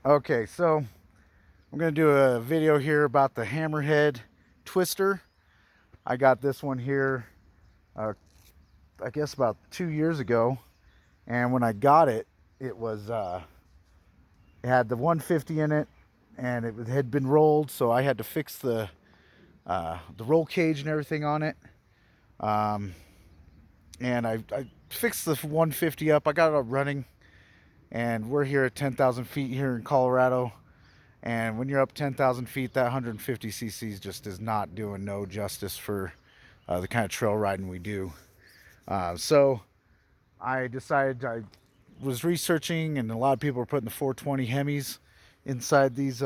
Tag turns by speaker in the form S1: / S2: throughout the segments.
S1: Okay, so I'm going to do a video here about the hammerhead twister. I got this one here, I guess about 2 years ago. And when I got it, it had the 150 in it, and it had been rolled, so I had to fix the roll cage and everything on it. Um, and I fixed the 150 up. I got it up running, and we're here at 10,000 feet here in Colorado. And when you're up 10,000 feet, that 150 cc's just is not doing no justice for the kind of trail riding we do. So I decided, I was researching, and a lot of people are putting the 420 Hemis inside these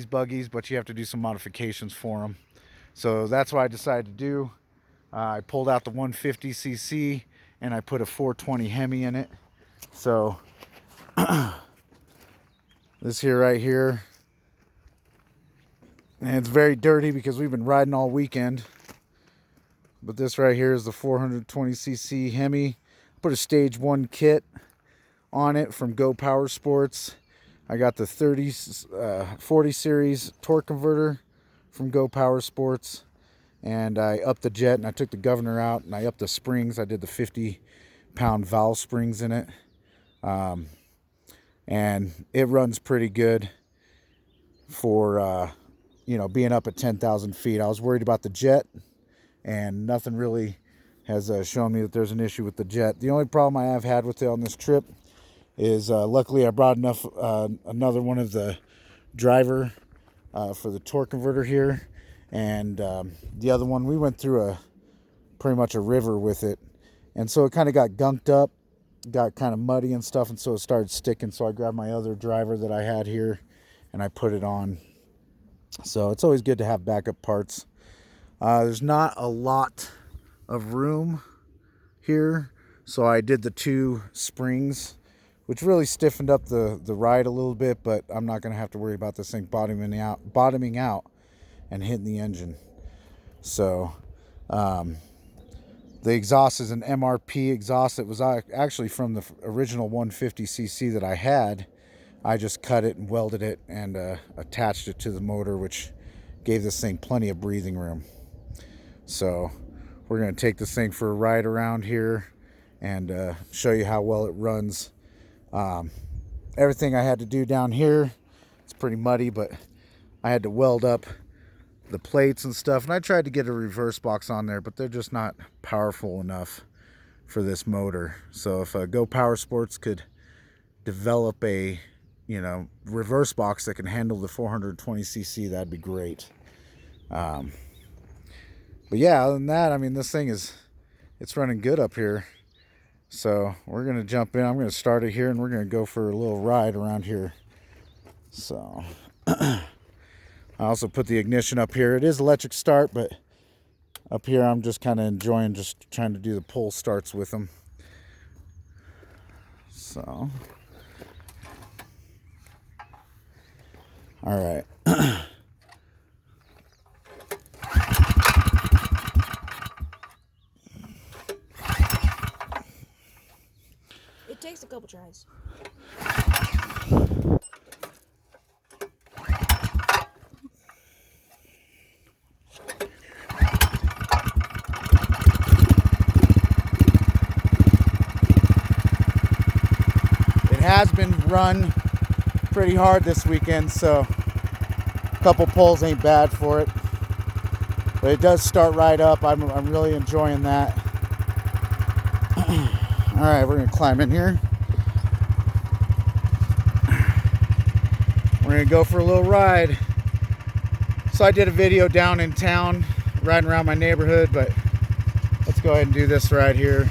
S1: buggies, but you have to do some modifications for them. So that's what I decided to do. I pulled out the 150 cc and I put a 420 Hemi in it. So this here right here, and it's very dirty because we've been riding all weekend. But this right here is the 420cc Hemi. Put a stage 1 kit on it from Go Power Sports. I got the 40 series torque converter from Go Power Sports, and I upped the jet, and I took the governor out, and I upped the springs. I did the 50-pound valve springs in it, and it runs pretty good for being up at 10,000 feet. I was worried about the jet, and nothing really has shown me that there's an issue with the jet. The only problem I have had with it on this trip is luckily I brought another one of the driver for the torque converter here, and the other one, we went through pretty much a river with it, and so it kind of got gunked up, got kind of muddy and stuff, and so it started sticking. So I grabbed my other driver that I had here and I put it on. So it's always good to have backup parts. There's not a lot of room here, so I did the 2 springs, which really stiffened up the ride a little bit, but I'm not going to have to worry about this thing bottoming out and hitting the engine. So the exhaust is an MRP exhaust. It was actually from the original 150cc that I had. I just cut it and welded it and attached it to the motor, which gave this thing plenty of breathing room. So we're going to take this thing for a ride around here and show you how well it runs. Everything I had to do down here, it's pretty muddy, but I had to weld up the plates and stuff, and I tried to get a reverse box on there, but they're just not powerful enough for this motor. So if Go Power Sports could develop a reverse box that can handle the 420cc, that'd be great. But yeah, other than that, I mean, this thing it's running good up here. So we're going to jump in. I'm going to start it here, and we're going to go for a little ride around here. So I also put the ignition up here. It is electric start, but up here I'm just kind of enjoying just trying to do the pull starts with them. So, all right.
S2: It takes a couple tries.
S1: It has been run pretty hard this weekend, so a couple pulls ain't bad for it. But it does start right up. I'm really enjoying that. All right, we're gonna climb in here. We're gonna go for a little ride. So I did a video down in town, riding around my neighborhood, but let's go ahead and do this right here.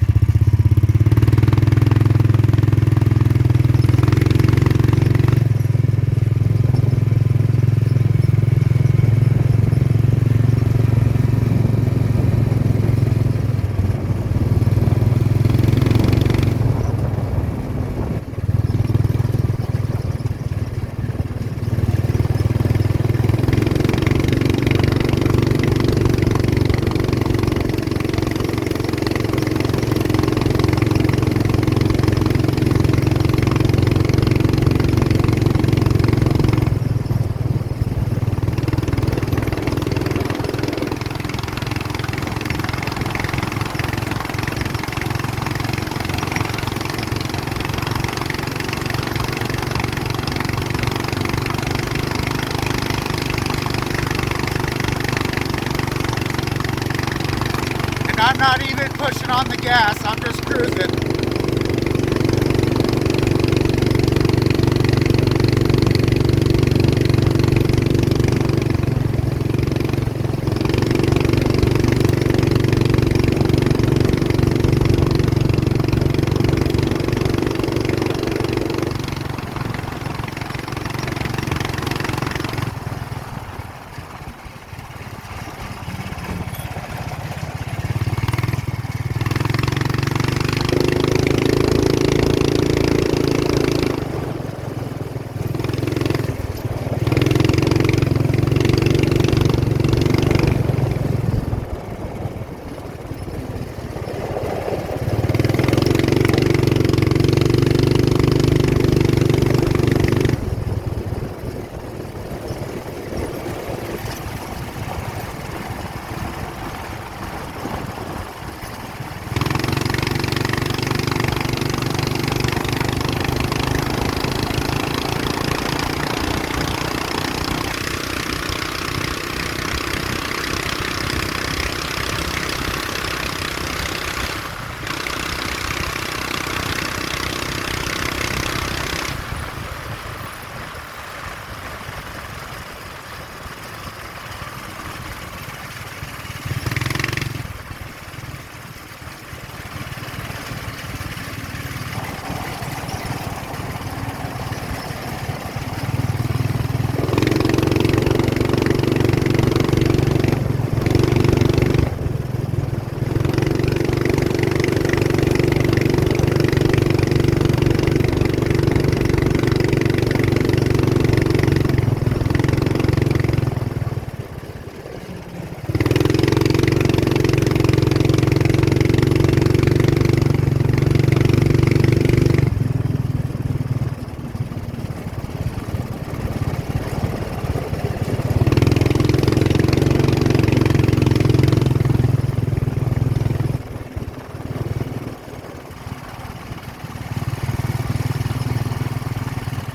S1: is it?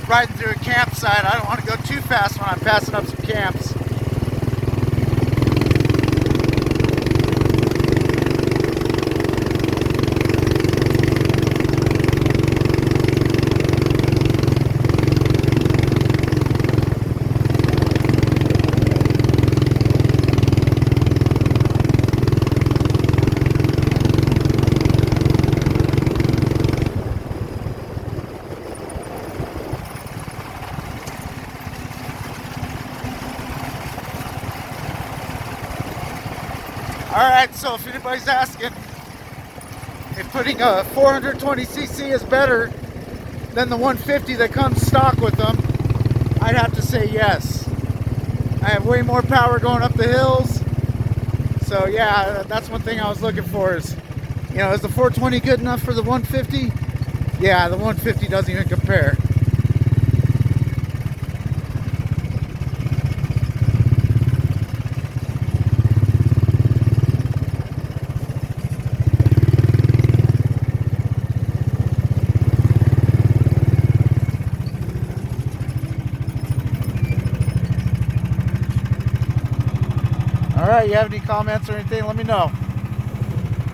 S1: Riding through a campsite. I don't want to go too fast when I'm passing up some camps. Alright, so if anybody's asking if putting a 420cc is better than the 150 that comes stock with them, I'd have to say yes. I have way more power going up the hills. So yeah, that's one thing I was looking for is, you know, is the 420 good enough for the 150? Yeah, the 150 doesn't even compare. All right, you have any comments or anything, let me know.